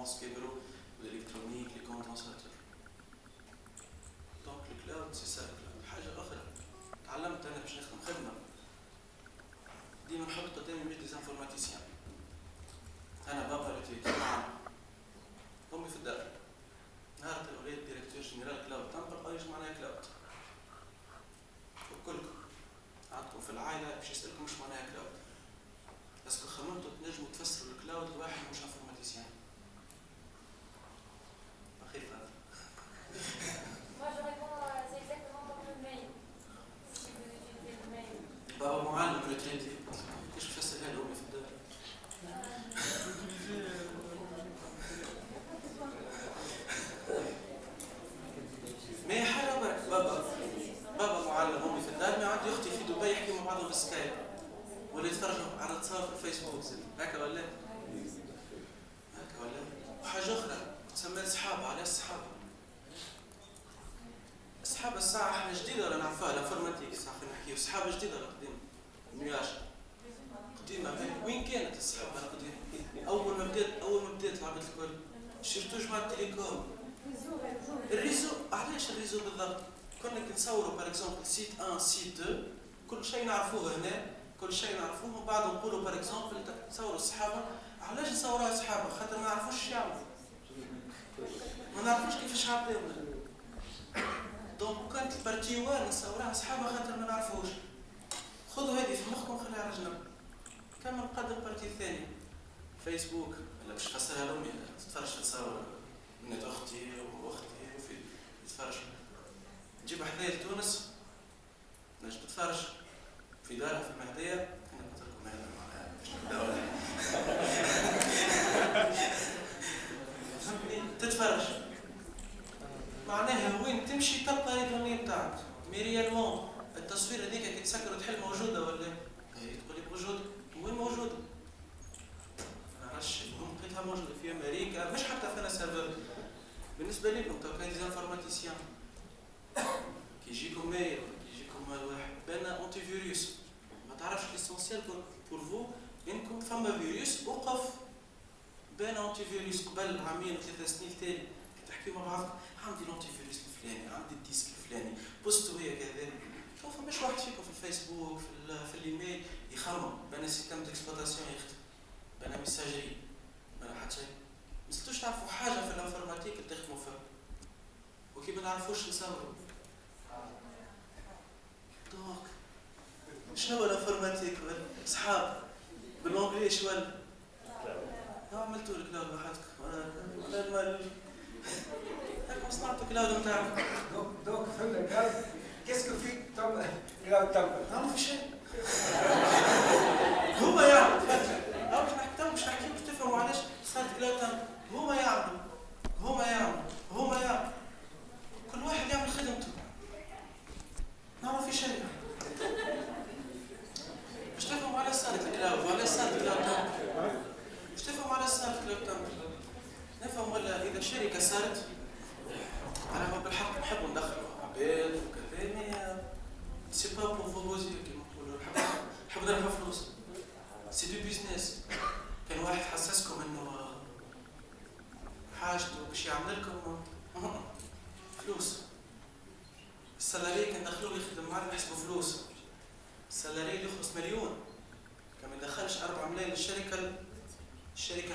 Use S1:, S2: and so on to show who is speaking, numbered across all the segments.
S1: بيرفورمانس كبروا والالكترونيك لي كوندنساتور. دونك الكلاود سي سا. حاجه اخرى تعلمت انا باش نخدم خدمه ديما نحط قدامي مش ديزانفورماتيسيان. انا بابا ريتي مع امي في الدار نهار وليت ديريكتور جينيرال كلاود تنطق ايش معناها كلاود وكلكم عندكم في العائله باش يسالكم مش معناها كلاود. اسكو خممتوا تنجموا تفسروا الكلاود لواحد مش انفورماتيسيان؟ خير هذا.
S2: Moi je réponds, c'est exactement comme le mail. Si vous utilisez le mail.
S1: بابا معلم ريتريتي ايش تفسرها لامي في الدار؟ ما حاجه برك بابا معلم امي في الدار. ما عندي اختي في دبي يحكي مع بعضهم بالسكايب ولا يتفرجوا على تصاور في الفيسبوك هكا ولا وحاجه اخرى تسمى الصحابه. على الصحابه الساعه احنا جديده ولا نعرفوها الانفورماتيك صح نحكيو صحابه جديده ولا قديمه؟ نياش قديمه. وين كانت الصحابه القديمه؟ اول ما بدات لعبت الكل شفتوا جماعه التليكوم الريزو. علاش الريزو بالضبط؟ كنا نصوروا باغ اكزومبل سيت 1 سيت 2 كل شيء نعرفوه هنا كل شيء نعرفوه ومن بعد نقولوا باغ اكزومبل تصوروا الصحابه. علاش نصوروها الصحابه؟ خاطر ما نعرفوش يعملوا ما نعرفوش كيفاش عملوا. دونك كانت البارتي وان نصوروها الصحابه خاطر ما نعرفوش. خذوا هذه في مخكم خليها على جنب. كمل نقدم البارتي الثانيه فيسبوك ولا باش تفسرها لامي تتفرج في تصور بنات اختي واختي وفي تتفرج نجيب حذايا لتونس نجم تتفرج في دارها في المهديه. انا قلت لكم هذا معناها باش نبداو تتفرج معناها وين تمشي تلقى لي دوني نتاعك. مي ريالمون التصوير هذيك كي تسكر وتحل موجوده ولا تقول لي موجوده؟ وين موجوده؟ ما نعرفش. المهم لقيتها موجوده في امريكا مش حتى فينا سيرفر. بالنسبه لكم تو كاين ديزانفورماتيسيان كي يجيكم ميل كي يجيكم واحد بان اونتي فيروس ما تعرفش ليسونسيال بور فو انكم فما فيروس وقف بان اونتي فيروس قبل عامين 3 سنين تالي كي تحكيوا مع بعضكم عندي الانتي فيروس الفلاني عندي الديسك الفلاني بوستو هي كذا. شوفوا مش واحد فيكم في الفيسبوك في الايميل يخمم بان سيستم ديكسبلوطاسيون يخدم بان ميساجري بان حتى شيء. ما صرتوش تعرفوا حاجه في الانفورماتيك اللي تخدموا فيها وكي ما نعرفوش نصوروا. دونك شنو الانفورماتيك؟ صحاب بالانجليش ولا عملتوا الكلاود وحدكم ولا هاكم صنعتوا كلاود نتاعكم.
S3: دونك فهمنا كلاود كيسكو في كلاود تمبل
S1: ما في شيء. هما يعملوا باش نحكي باش تفهموا علاش صارت كلاود تمبل. هما يعملوا كل واحد يعمل خدمته. ما في شيء. باش تفهموا على صارت الكلاود وعلى صارت كلاود تمبل. باش تفهموا على صارت كلاود تمبل نفهم. ولا اذا شركه صارت انا بالحق نحب ندخلوا عباد وكذا مي سي با بور فوزي كيما نقولوا نحب نربح فلوس. سي دو بيزنس. كان واحد حسسكم انه حاجته باش يعمل لكم فلوس. السالاري كان دخلوه يخدم معنا نحسبوا فلوس. السالاري اللي يخلص مليون كان ما يدخلش 4 ملايين للشركه. الشركه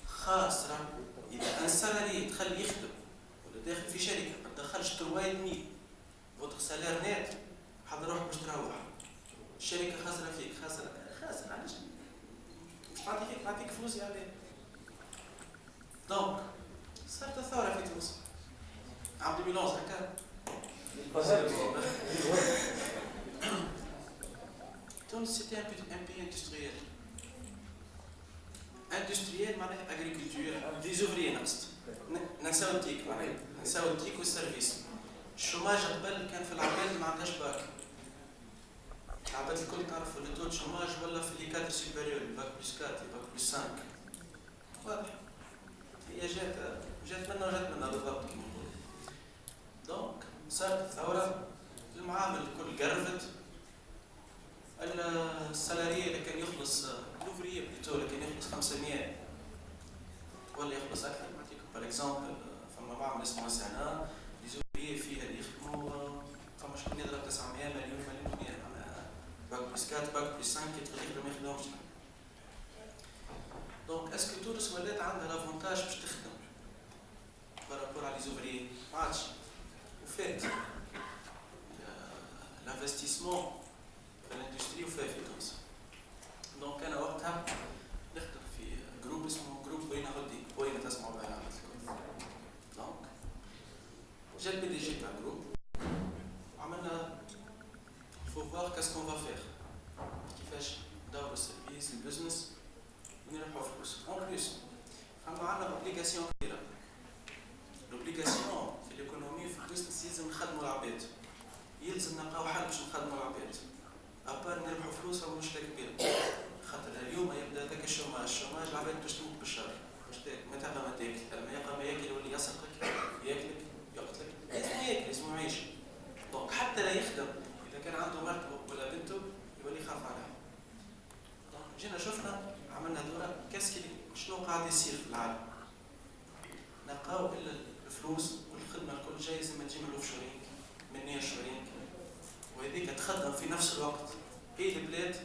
S1: خاسره اذا ان سالاري تخلي يخدم ولا داخل في شركه ما تدخلش 3.5 فوتر سالير نت حضر روحك باش تروح. الشركه خاسره فيك خاسره علاش مش تعطيك فلوس عليه. دونك صارت ثوره في تونس عام 2011 هكا. تونس سيتي ان بي اندستريال معناها اغريكولتور دي زوفريي نقصت. نساو التيك معناها نساو التيك والسيرفيس. الشوماج قبل كان في العباد ما عندهاش باك. العباد الكل تعرفوا لو تو شوماج ولا في لي كادر سوبيريور باك بلس 4 باك بلس 5 واضح. هي جات منا بالضبط كما نقولوا. دونك صارت الثوره المعامل الكل قرفت. السالاري اللي كان يخلص لوفري بليتو اللي كان يخلص 500 اكزومبل فما معمل اسمه سنة ليزوبريي فيها اللي يخدموا فما شكون يضرب 900 مليون ونية معناها باك بلس 4 باك بلس 5 يقدروا ما يخدموش. دونك اسكو تونس ولات عندها لافونتاج باش تخدم بارابور على ليزوبريي؟ ما عادش. وفات l'investissement في الاندستري وفاه في تونس. دونك انا وقتها نخدم في جروب اسمه جروب بوينا هولدينغ، بوينا تسمعوا بها عندكم. دونك جا البي دي جي تاع الجروب وعملنا فو فوار كاسكون فا فيغ، كيفاش ندوروا السيرفيس البزنس ونربحوا فلوس. اون بليس فما عندنا اوبليغاسيون كبيره. لوبليغاسيون في الايكونومي في البزنس يلزم نخدموا العباد، يلزم نلقاو حل باش نخدموا العباد. ابار نربحوا فلوس راهو مشكله كبيره، خاطر اليوم يبدا ذاك الشوماج العباد باش تموت بالشر، باش متى ما تاكل، لما يلقى ما ياكل يولي يسرقك، ياكلك، يقتلك، لازم ياكل لازم يعيش. دونك حتى لا يخدم اذا كان عنده مرته ولا بنته يولي يخاف عليها. دونك جينا شفنا عملنا دوره كاسكي شنو قاعد يصير في العالم. نلقاو الا الفلوس والخدمه الكل جاي لازم تجي من الاوفشورينغ من نير شورينغ، وهذيك تخدم في نفس الوقت اي البلاد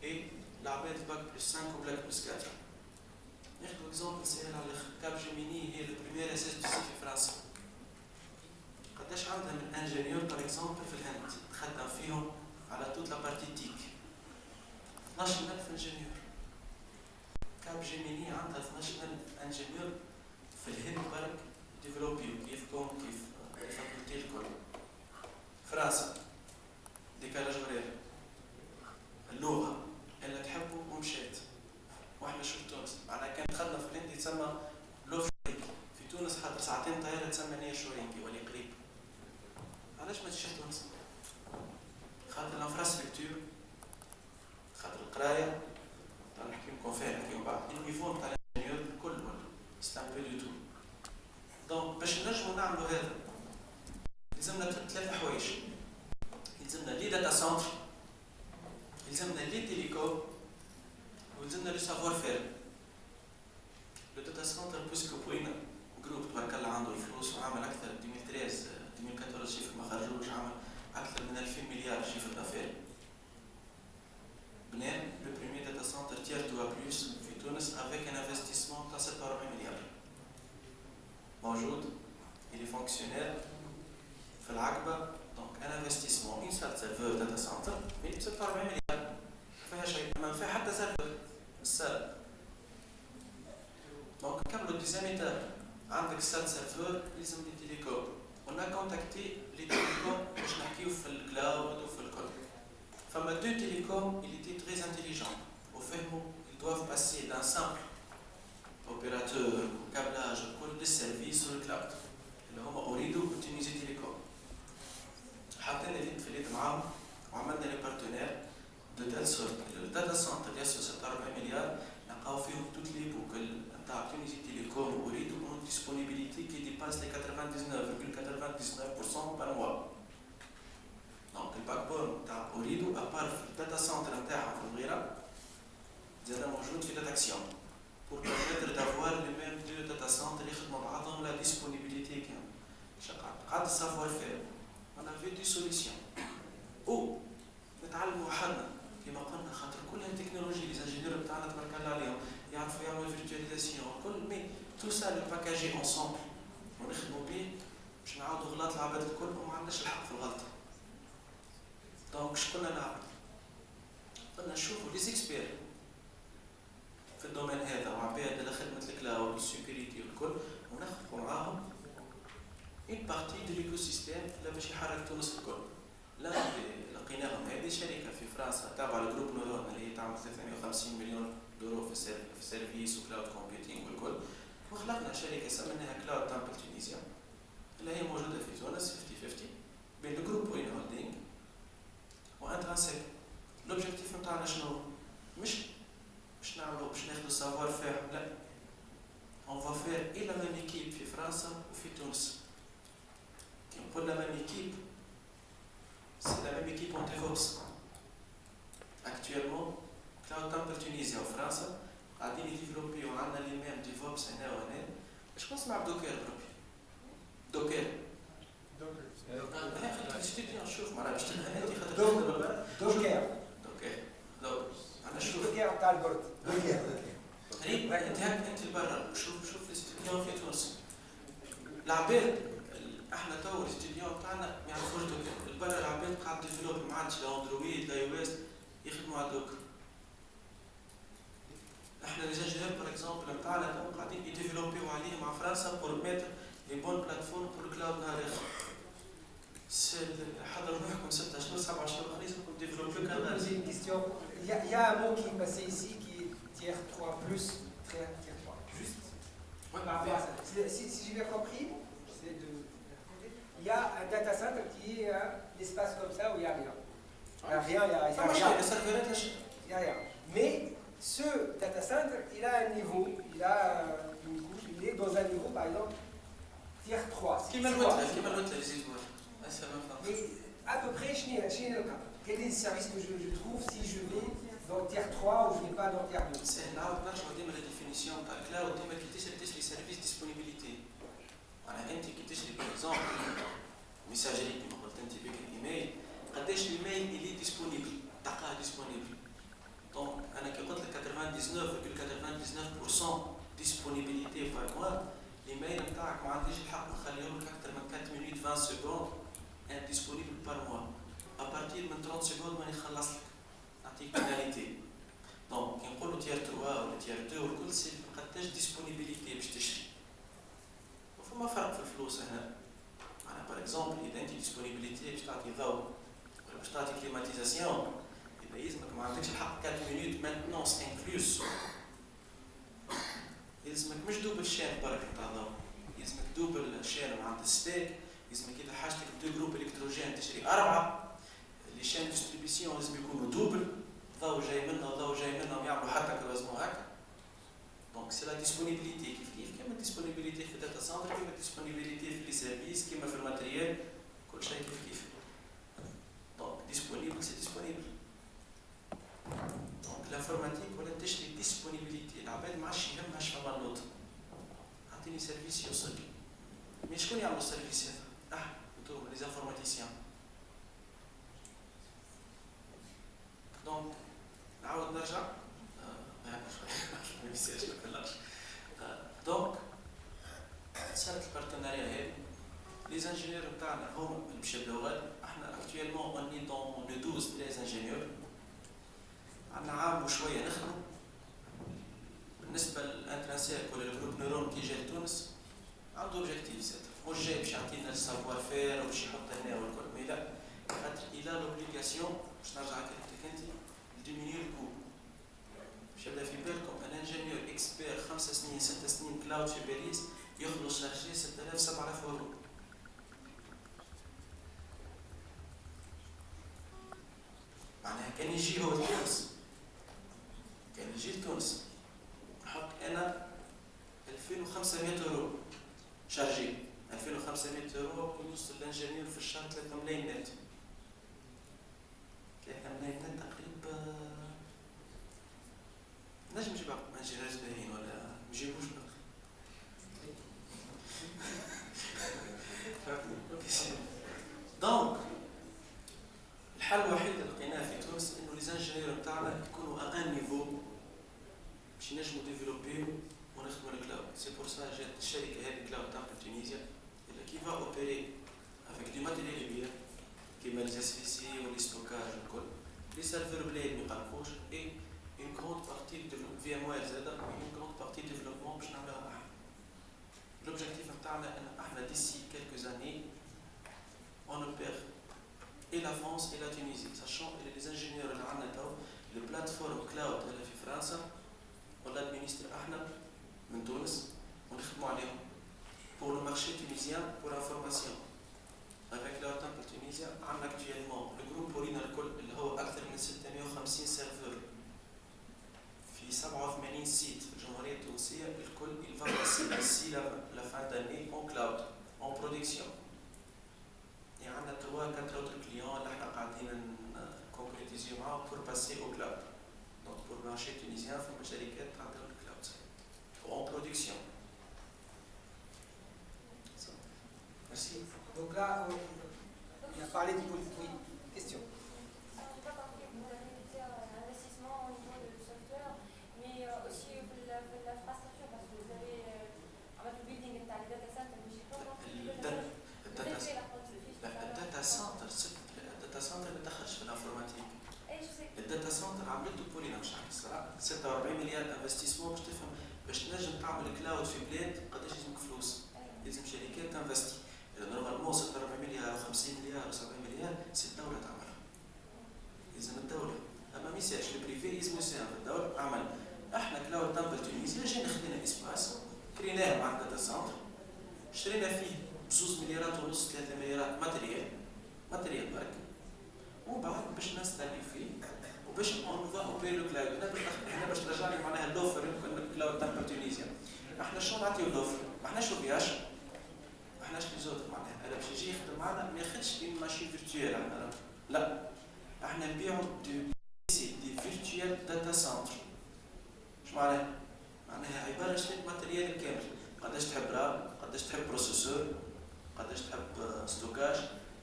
S1: اي العباد باك بلس 5 وبلاك بلس 4. ناخذ اكزومبل سهل على الاخر، كاب جيميني هي البريمير اس اس بي سي في فرنسا. قداش عندها من انجينيور بار اكزومبل في الهند تخدم فيهم على توت لا بارتي تيك؟ 12000 انجينيور. كاب جيميني عندها 12000 انجينيور في الهند برك ديفلوبيو كيفكم كيف الفاكولتي الكل. فرنسا ديكالاج غرير، اللغه اللي تحبه ومشات. واحنا شوف تونس معناها كانت تخدم في الهند يتسمى لوف شورينغ، في تونس خاطر ساعتين طياره تسمى نير شورينغ ولا قريب. علاش ما تجيش تونس؟ خاطر الانفراستركتور، خاطر القرايه، نحكي لكم فيها نحكيو بعد، النيفو تاع الانجينيور الكل ولا ستان بو دو تو. دونك باش نجموا نعملوا هذا لازمنا 3 حوايج. يلزمنا لي داتا سنتر، يلزمنا لي تيليكوم، ويلزمنا لي سافوار فير. لو داتا سنتر بوسكو بوينا جروب تبارك الله عنده الفلوس وعمل اكثر 2013 2014 شيفر ما خرجوش، عمل اكثر من 2000 مليار شيفر دافير. بنى لو بريمير داتا سنتر تير 2 بلس في تونس افيك ان انفستيسمون تاع 46 مليار. موجود il est fonctionnaire في العقبه. دونك ان انفستيسمون اون سال سيرفور داتا سنتر ب 46 مليار، ما فيها شيء، ما فيها حتى سيرفور السال. دونك نكملوا الديزاميتر، عندك سال سيرفور لازم لي تيليكوم، ونا كونتاكتي لي تيليكوم باش نحكيو في الكلاود وفي الكل. فما دو تيليكوم il était très intelligent وفهموا ils doivent passer d'un simple opérateur câblage كل للسيرفيس والكلاود اللي هما اوريدو وتونيزي تيليكوم. حطينا اليد في اليد معاهم وعملنا لي بارتنير دو تال سورت الداتا سنتر ياسو 46 مليار نلقاو فيهم توت لي بوكل نتاع تونيزي تيليكوم واوريدو اون ديسپونيبيليتي كي ديباس لي 99.99% بار موا. دونك الباك بون نتاع اوريدو ابار في الداتا سنتر نتاعهم في الغيره زاد موجود في داتاكسيون pour permettre d'avoir les mêmes deux data centers يخدموا بعضهم لا disponibilité كامل. قاعد savoir faire. On avait des solutions. او نتعلموا وحدنا كما قلنا خاطر كل التكنولوجيا لي انجينيور بتاعنا تبارك الله عليهم يعرفوا يعملوا فيرتواليزاسيون كل مي تو سا لو باكاجي انصومبل ونخدموا بيه باش نعاودوا غلط العباد الكل وما عندناش الحق في الغلطه. دونك شكون نعمل؟ قلنا نشوفوا لي زيكسبير في الدومين هذا وعباد على خدمه الكلاود والسيكوريتي والكل، ونخدموا معاهم اون بارتي دو ليكو سيستيم باش يحرك تونس الكل. لا لقيناهم هذه شركه في فرنسا تابعه لجروب نورون اللي هي تعمل 350 مليون دولار في سيرفيس وكلاود كومبيوتينغ والكل، وخلقنا شركه سميناها كلاود تامبل تونيزيا اللي هي موجوده في تونس 50-50 بين الجروب وين هولدينغ وانترانسيك. لوبجيكتيف نتاعنا شنو؟ مش نعملوا باش ناخذوا سافوار فير، لا اون فا فير اي لا ميم ايكيب في فرنسا وفي تونس. كي نقول لا ميم ايكيب سي لا ميم ايكيب اون ديفوبس. اكتويلمون كلاود تامبل تونيزيا وفرنسا قاعدين يديفلوبيو عندنا لي ميم ديفوبس هنا وهنا شكون سمع بدوكر بربي؟ دوكر.
S3: Donc,
S1: انا شوف معناها باش تفهم انت خاطر
S3: دوك-
S1: تخدم برا.
S3: Docker.
S1: دوكر. دوك. انا
S3: مش
S1: شوف.
S3: Docker بتاع البورد. Docker.
S1: قريب انت هاك انت لبرا شوف الاستديو في تونس. العباد احنا تو الاستديو تاعنا ما يعرفوش دوكر. البرا العباد قاعد ديفلوب ما عادش لا اندرويد لا يو اس يخدموا على دوكر. احنا لي زانجينيور باغ اكزومبل نتاعنا تو قاعدين يديفلوبيو عليه مع فرنسا بور ميتر لي بون بلاتفورم بور الكلاود نهار اخر. حضروا روحكم 6 شهور 7 شهور اخرين راكم ديفلوبيو
S3: Je peux
S1: كان
S3: poser une question. Il y a un mot qui est passé ici qui est tiers 3 plus tiers 3. Juste par rapport à ça. Si j'ai bien compris, j'essaie de. Il y a un data center qui est un espace comme ça où il n'y a rien. Il n'y a rien, il n'y a
S1: فما
S3: rien.
S1: شيء السيرفرات لا شيء.
S3: Il n'y a rien. Mais ce data center, il a un niveau, il a une couche, il est dans un niveau, par exemple, tiers 3. C'est
S1: كيما
S3: quoi?
S1: كيما الوتله يزيدوا. هسه ما فهمت.
S3: Mais à peu près, chez le cas. Quel est le service que je trouve si je vais dans le tiers 3 ou je ne vais pas dans le tiers 2?
S1: سهل نعاود نرجعوا ديما للديفينيسيون تاع الكلاود ديما كي تشري سيرفيس ديسبونيبيليتي. معناها انت كي تشري باغ اكزومبل ميساجري كيما قلت انت بك الايميل قداش الايميل اللي ديسبونيبل تلقاه ديسبونيبل. دونك انا كي قلت لك 99.99% ديسبونيبيليتي بار موا الايميل نتاعك ما عنديش الحق نخليه لك اكثر من 4 مينوت 20 سكوند ديسبونيبل بار موا. ابارتير من 30 سكوند ماني خلص لك نعطيك بيناليتي. دونك كي نقولوا تير 3 ولا تير 2 والكل سي قداش ديسبونيبيليتي باش تشري. وفما فرق في الفلوس هنا. معناها باغ اكزومبل اذا انت ديسبونيبيليتي باش تعطي ضوء ولا باش تعطي كليماتيزاسيون يبقى يلزمك ما عندكش الحق 4 مينوت مانتنونس انكلوس. يلزمك مش دوبل شين برك تاع ضوء. يلزمك دوبل شين مع الستيك. يلزمك اذا حاجتك دو جروب الكتروجين تشري 4. لي شين ديستريبيسيون لازم يكونوا دوبل. ضوء جاي منها وضوء جاي منها ويعملوا حتى كوازمو هكا. دونك سي لا ديسبونيبيليتي كيف كيما الديسبونيبيليتي في الداتا سنتر كيما الديسبونيبيليتي في لي سيرفيس كيما في الماتريال كل شيء كيف. دونك ديسبونيبل سي ديسبونيبل. دونك لانفورماتيك ولا تشري ديسبونيبيليتي. العباد ما عادش يهمها فما النوت. اعطيني سيرفيس يوصل لي. مي شكون يعمل السيرفيس هذا؟ انتوما لي زانفورماتيسيان. دونك نعاود نرجع. دونك صارت البارتناريا هذه. لي زانجينيور نتاعنا هما اللي باش يبداو غادي. احنا اكتويلمون اوني دون لو 12 13 انجينيور. عندنا عام وشويه نخدموا. بالنسبه للانترانسيك ولا الجروب نيرون كي جا لتونس عنده اوبجيكتيف زاد. مش جاي باش يعطينا السافوار فير وباش يحط هنا والكل. مي لا خاطر الى لوبليغاسيون باش نرجع كلمتك انت ديمينيو الكو. باش يبدا في بالكم ان انجينيور اكسبير 5 سنين 6 سنين كلاود في باريس ياخذوا شارجي 6000 7000 اورو. معناها كان يجي هو لتونس. كان يجي لتونس نحط انا 2500 اورو شارجي. 2500 اورو يوصل الانجينيور في الشهر 3 ملايين نت. 3 ملايين نت تقريبا. نجم نجيب انجينيور باهيين ولا ما نجيبوش. دونك الحل الوحيد اللي لقيناه في تونس انه لي زانجينيور نتاعنا يكونوا ان نيفو باش ينجموا ديفلوبيو ونخدموا الكلاود. سي بور سا جات الشركه هذه كلاود تاع تونيزيا اللي كي فا اوبيري افيك دي ماتيريال كبير كيما لي اس في سي ولي ستوكاج والكل. لي سيرفر بلاد ما يقلقوش اي une grande partie de VMware زاده une grande partie de développement باش نعملوها احنا. L'objectif نتاعنا ان احنا d'ici quelques années on opère et la France et la Tunisie, sachant que les ingénieurs اللي عندنا تو les plateformes cloud اللي في فرنسا ولا administre احنا من تونس ونخدموا عليهم. Pour le marché tunisien, pour information. Avec la Temple Tunisia, on a actuellement le groupe Paulina الكل اللي هو أكثر من 650 سيرفر في 87 سيت في الجمهورية التونسية. الكل il va passer d'ici la fin d'année en cloud, en production. يعني عندنا 3-4 autres clients اللي احنا قاعدين concrétiser معاهم pour passer au cloud. Donc pour le marché tunisien, في شركات تعطينا الكلاود en production.
S3: Là, il a parlé de politique. Oui, question.
S2: Je n'ai pas compris, vous avez dit investissement au niveau du software, mais aussi l'infrastructure, parce que vous avez le building et le data center, mais je n'ai pas compris.
S1: الداتا سنتر ما دخلش في الانفورماتيك.
S2: اي جو سي.
S1: الداتا سنتر عملته بولينا مش عارف الصراحه 46 مليار انفستيسمون باش تفهم باش تنجم تعمل كلاود في بلاد قداش يلزمك فلوس. لازم شركات تنفستي. نورمالمون 46 مليار و 50 مليار و 70 مليار سي الدوله تعملها. لازم الدوله. اما ما يسالش البريفي يلزم يساهم في الدوله عمل. احنا كلاود تمبل تونيزيا جينا خدينا اسباس كريناه مع الداتا سنتر اشترينا فيه ب2 مليارات ونص 3 مليارات ماتريال برك وبعد باش نستعمل فيه وباش نوفا اوبري لو كلاود هنا باش ترجع لي معناها اللوفر كلاود تمبل تونيزيا احنا شنو نعطيو اللوفر ما احناش وبياش ما احناش لي زوت معناها انا باش يجي يخدم معنا ما ياخذش دي ماشين فيرتوال لا احنا نبيعوا دي فيرتوال داتا سنتر شو معناها عباره شريت ماتريال كامل قداش تحب رام قداش تحب بروسيسور قداش تحب ستوكاج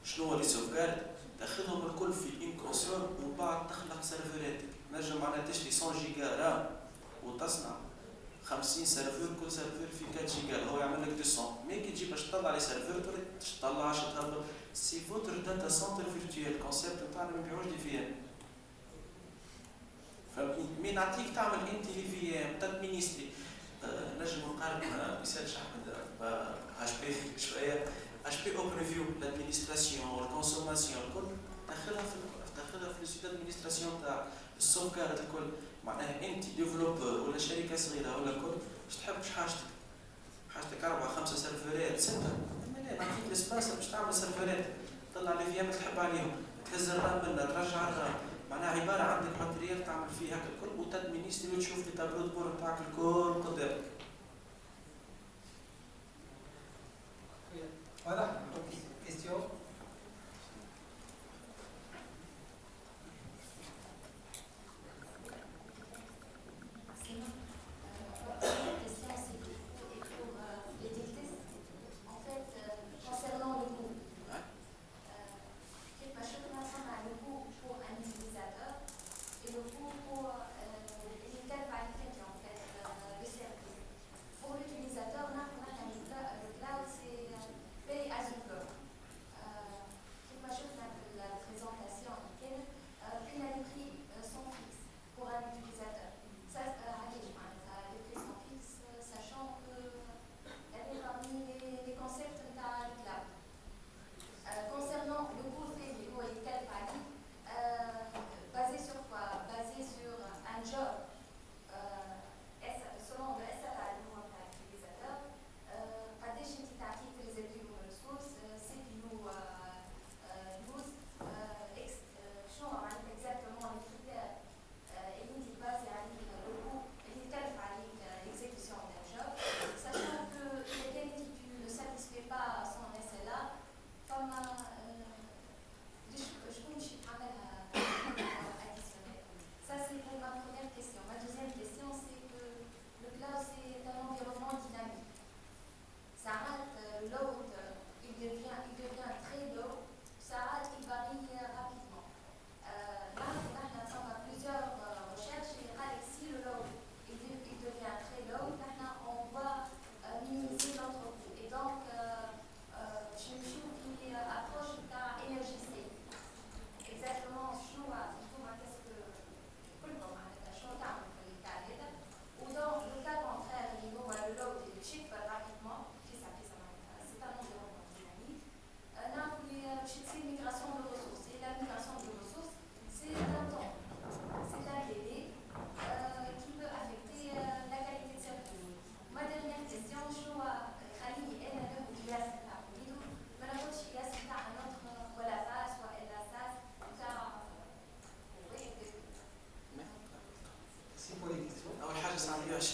S1: شنو هو لي سوفغارد تاخذهم الكل في ان كونسول ومن بعد تخلق سيرفراتك نجم معناها تشري 100 جيجا رام وتصنع 50 سيرفر كل سيرفر فيه 4 جيجا هو يعمل لك 200 مي كي تجي باش تطلع على سيرفر تطلع 10 تهبط سي فوتر داتا سنتر فيرتوال كونسيبت نتاعنا ما نبيعوش دي في ام فهمتني مي نعطيك تعمل انت لي في ام تادمينيستري نجم نقارن مثال احمد اش بي شويه اش بي اوبن ريفيو لادمينستراسيون والكونسوماسيون الكل تاخذها في السيت ادمينستراسيون تاع السوفكارد الكل معناها انت ديفلوبر ولا شركه صغيره ولا الكل باش تحبش حاجتك 4 5 سيرفرات 6 لا نعطيك الاسباس باش تعمل سيرفرات تطلع لي فيام تحب عليهم تهز الرام منها ترجع الرام معناها عباره عندك ماتريال تعمل فيه هكا الكل وتادمينستري وتشوف لي تابلو بور تاعك الكل قدامك.
S3: Voilà, donc question.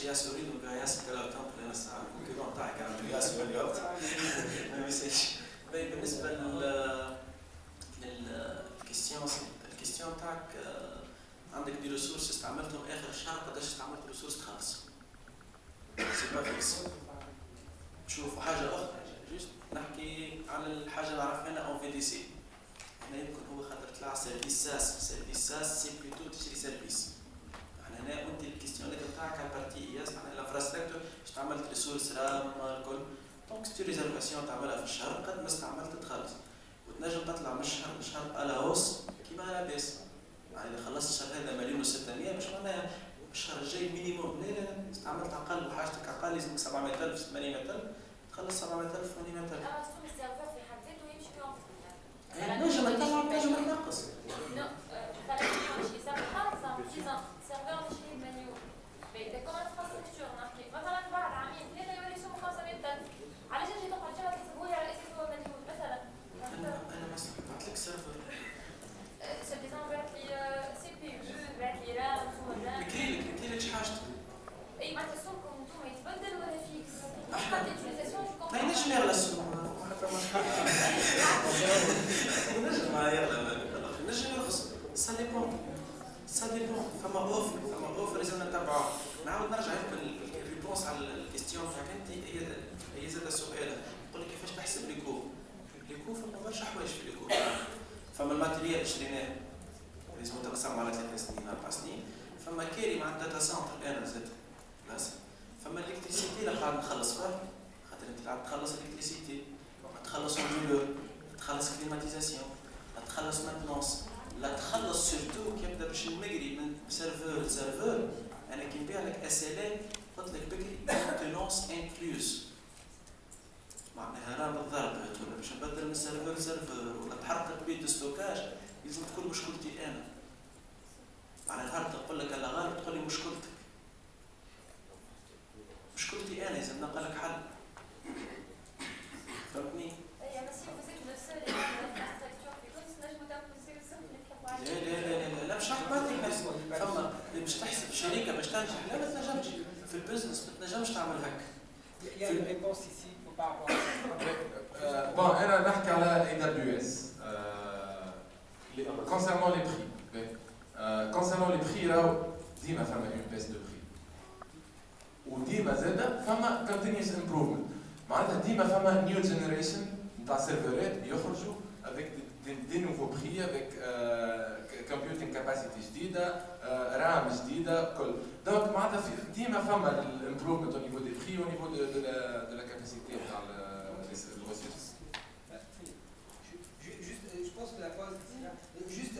S1: ياسر يريد من ياسر كلام تنقل انا الساعه الكيلون تاعك عند ياسر اليوم ما بيسالش بالنسبه الكيستيون تاعك عندك دي ريسورس استعملتهم اخر الشهر قداش استعملت ريسورس خالص سي با فيكس تشوفوا حاجه اخرى جوست نحكي على الحاجه اللي عرفنا اون في دي سي. هنا يمكن هو خاطر طلع سيرفيس ساس سي بلوتو تشري سيرفيس. احنا هنا وانت الكيستيون اللي بتاعك على البارتي اياس معناها الانفراستراكتور باش تعمل ريسورس رام الكل. دونك ستي ريزرفاسيون تعملها في الشهر قد ما استعملت تخلص. وتنجم تطلع من شهر لشهر على هوس كيما لاباس. يعني اذا خلصت الشهر هذا 1,600,000 باش معناها الشهر الجاي مينيموم. لا استعملت اقل وحاجتك اقل لازمك 700,000 800,000 تخلص 700,000 800,000. نجم نطلع نجم ننقص. فما اوفر لازم نتبعه. نعاود نرجع لكم الريبونس على الكيستيون تاعك انت. هي زاد سؤال يقول لك كيفاش تحسب ليكو. ليكو فما برشا حوايج في ليكو. فما الماتيريال اللي شريناه لازم تقسم على 3 سنين 4 سنين. فما كاري مع الداتا سنتر انا زاد بس. فما الالكتريسيتي اللي قاعد نخلص فيها خاطر انت قاعد تخلص الالكتريسيتي، تخلص اندولور، تخلص كليماتيزاسيون، تخلص مانتونس، لا تخلص سيرتو كي يبدا باش نمقري من سيرفور لسيرفور. انا كي نبيع لك اس ال اي قلت لك بكري مانتونس انكلوز معناها راه بالضرب ولا باش نبدل من سيرفور لسيرفور ولا تحرك بيت ستوكاج لازم تكون مشكلتي انا. على الهارد تقول لك الا غالب تقول لي مشكلتك. مشكلتي انا لازم نلقى لك حل. فهمتني؟ لا مش راح فما باش تحسب شركه باش تنجح. لا ما تنجمش في البزنس ما تنجمش تعمل هكا.
S3: Il y a une réponse ici par rapport à
S4: Bon, انا نحكي على AWS concernant les prix. Concernant les prix راهو ديما فما une baisse de prix. وديما زاده فما continuous improvement. معناتها ديما فما new generation نتاع سيرفرات يخرجوا avec des nouveaux prix avec computing capacity جديده رام جديده كل. دونك معناتها ديما فما الامبروفمنت au niveau des prix au niveau de la capacité نتاع les ressources.
S3: Je pense que la pause, juste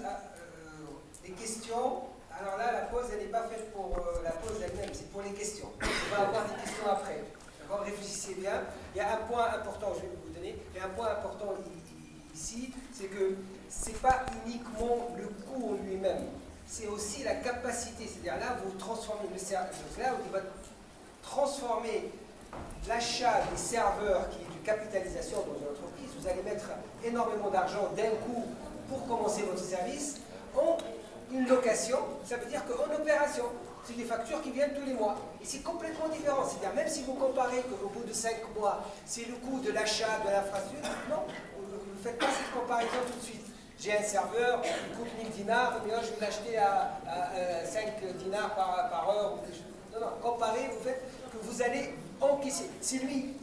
S3: les questions. Alors là, la pause, elle n'est pas faite pour la pause elle-même, c'est pour les questions. On va avoir des questions après. D'accord, réfléchissez bien. Il y a un point important, je vais vous donner. Il y a un point important ici, c'est que c'est pas uniquement le coût en lui-même, c'est aussi la capacité. C'est-à-dire là, vous transformez le cloud, il va transformer l'achat des serveurs qui est une capitalisation dans une entreprise. Vous allez mettre énormément d'argent d'un coup pour commencer votre service en une location. Ça veut dire qu'en opération, c'est des factures qui viennent tous les mois. Et c'est complètement différent. C'est-à-dire même si vous comparez qu'au bout de 5 mois, c'est le coût de l'achat de l'infrastructure, non, vous ne faites pas cette comparaison tout de suite. J'ai un serveur, il coûte 1000 dinars, mais là je vais l'acheter à 5 dinars par heure. Non, non, comparez, vous faites que vous allez encaisser. C'est lui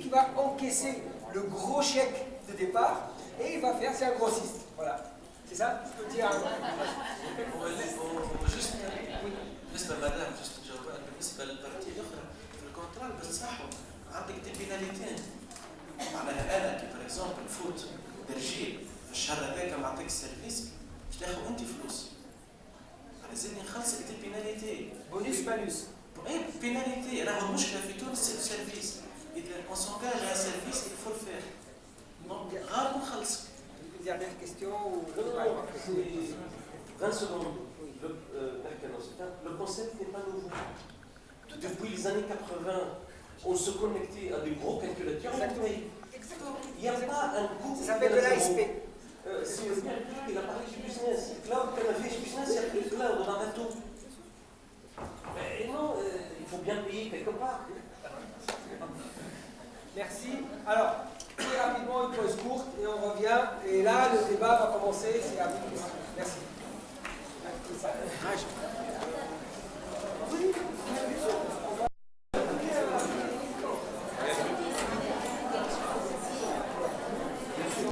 S3: qui va encaisser le gros chèque de départ et il va faire, c'est un grossiste. Voilà. C'est ça? Je peux dire.
S1: juste بالنسبه لمدام جست نجاوبها. بالنسبه للبارتي الاخرى في الكونترال بتصحوا عندك دي بيناليتين. معناها انا كي باغ اكزومبل نفوت درجيل في الشهر هذاك نعطيك السيرفيس باش تاخذ انت فلوس. لازمني نخلصك دي بيناليتي.
S3: بونus malus.
S1: اي بيناليتي. راهو المشكله في تونس سي السيرفيس. اذا اون سونجاج على سيرفيس il faut le faire. دونك غير نخلصك.
S3: Dernière question ou...
S5: 20 secondes. Le concept n'est pas nouveau. Depuis les années 80, on se connectait à des gros calculateurs.
S3: Exactement.
S5: Il n'y a pas un coût.
S3: Ça s'appelle de l'ASP.
S5: C'est bien il a parlé du business. Cloud, quand on a fait du business, il y a plus de cloud, on arrête tout. Mais non, il faut bien payer quelque part.
S3: Merci. Alors, très rapidement, une pause courte et on revient. Et là, le débat va commencer. C'est à vous. Merci.